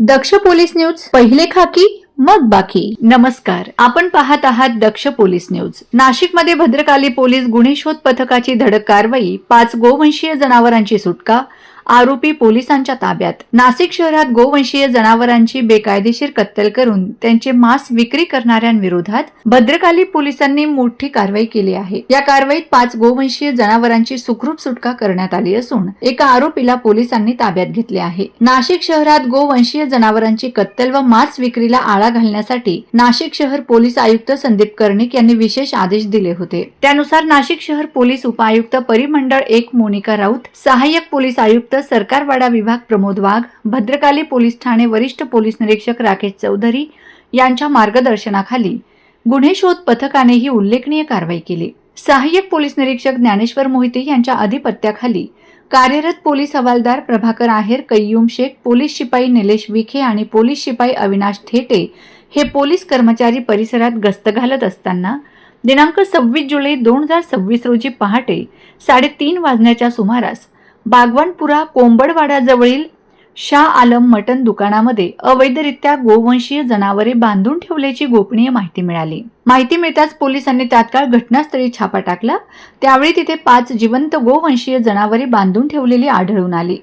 दक्ष police news, पहिले खाकी मग बाकी. नमस्कार, आपण पाहत आहात दक्ष पोलीस न्यूज. नाशिकमध्ये भद्रकाली पोलीस गुन्हे शोध पथकाची धडक कारवाई. 5 गोवंशीय जनावरांची सुटका, आरोपी पोलिसांच्या ताब्यात. नाशिक शहरात गोवंशीय जनावरांची बेकायदेशीर कत्तल करून त्यांचे मांस विक्री करणाऱ्यांविरोधात भद्रकाली पोलिसांनी मोठी कारवाई केली आहे. या कारवाईत 5 गोवंशीय जनावरांची सुखरूप सुटका करण्यात आली असून एका आरोपीला पोलिसांनी ताब्यात घेतले आहे. नाशिक शहरात गोवंशीय जनावरांची कत्तल व मांस विक्रीला आळा घालण्यासाठी नाशिक शहर पोलीस आयुक्त संदीप कर्णिक यांनी विशेष आदेश दिले होते. त्यानुसार नाशिक शहर पोलीस उपआयुक्त परिमंडळ 1 मोनिका राऊत, सहाय्यक पोलीस आयुक्त सरकारवाडा विभाग प्रमोद वाघ, भद्रकाली पोलीस ठाणे वरिष्ठ पोलीस निरीक्षक राकेश चौधरी यांच्या मार्गदर्शनाखाली गुन्हे शोध पथकाने ही उल्लेखनीय कारवाई केली. सहाय्यक पोलीस निरीक्षक ज्ञानेश्वर मोहिते यांच्या अधिपत्याखाली कार्यरत पोलीस हवालदार प्रभाकर आहेर, कय्यूम शेख, पोलीस शिपाई निलेश विखे आणि पोलीस शिपाई अविनाश थेटे हे पोलीस कर्मचारी परिसरात गस्त घालत असताना दिनांक 26 जुलै 2026 रोजी पहाटे 3:30 वाजण्याच्या सुमारास बागवानपुरा कोंबडवाडाजवळील शाह आलम मटन दुकानामध्ये अवैधरित्या गोवंशीय जनावरे बांधून ठेवल्याची गोपनीय माहिती मिळाली. माहिती मिळताच पोलिसांनी तात्काळ घटनास्थळी छापा टाकला. त्यावेळी तिथे 5 जिवंत गोवंशीय जनावरे बांधून ठेवलेली आढळून आली.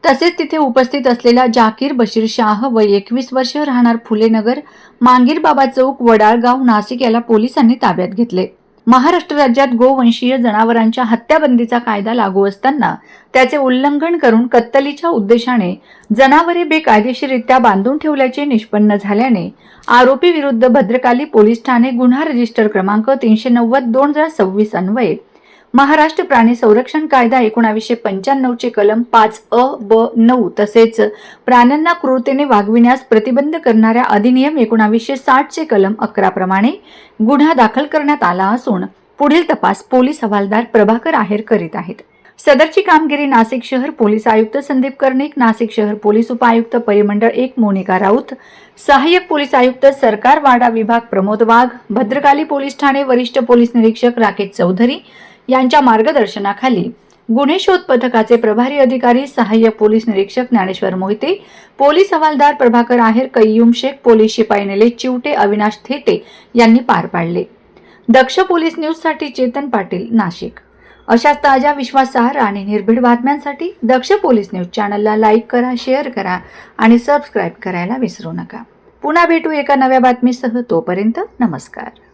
तसेच तिथे उपस्थित असलेला जाकीर बशीर शाह वय 21 वर्ष, राहणार फुलेनगर, मांगीर बाबा चौक, वडाळगाव, नाशिक याला पोलिसांनी ताब्यात घेतले. महाराष्ट्र राज्यात गोवंशीय जनावरांच्या हत्याबंदीचा कायदा लागू असताना त्याचे उल्लंघन करून कत्तलीच्या उद्देशाने जनावरे बेकायदेशीररित्या बांधून ठेवल्याचे निष्पन्न झाल्याने आरोपी विरुद्ध भद्रकाली पोलीस ठाणे गुन्हा रजिस्टर क्रमांक 390/2026 अन्वये महाराष्ट्र प्राणी संरक्षण कायदा 1995 चे कलम 5(अ), ब, 9 तसेच प्राण्यांना क्रूरतेने वागविण्यास प्रतिबंध करणाऱ्या अधिनियम 1960 चे कलम 11 प्रमाणे गुन्हा दाखल करण्यात आला असून पुढील तपास पोलीस हवालदार प्रभाकर आहेर करीत आहेत. सदरची कामगिरी नाशिक शहर पोलीस आयुक्त संदीप कर्णिक, नाशिक शहर पोलीस उपायुक्त परिमंडळ 1 मोनिका राऊत, सहाय्यक पोलीस आयुक्त सरकारवाडा विभाग प्रमोद वाघ, भद्रकाली पोलीस ठाणे वरिष्ठ पोलीस निरीक्षक राकेश चौधरी यांच्या मार्गदर्शनाखाली गुन्हे शोध पथकाचे प्रभारी अधिकारी सहाय्यक पोलीस निरीक्षक ज्ञानेश्वर मोहिते, पोलीस हवालदार प्रभाकर आहेर, कय्यूम शेख, पोलीस शिपाई निलेश चिवटे, अविनाश थेटे यांनी पार पाडले. दक्ष पोलीस न्यूज साठी चेतन पाटील, नाशिक. अशाच ताज्या, विश्वासार्ह आणि निर्भीड बातम्यांसाठी दक्ष पोलीस न्यूज चॅनलला लाईक करा, शेअर करा आणि सबस्क्राईब करायला विसरू नका. पुन्हा भेटू एका नव्या बातमीसह. तोपर्यंत नमस्कार.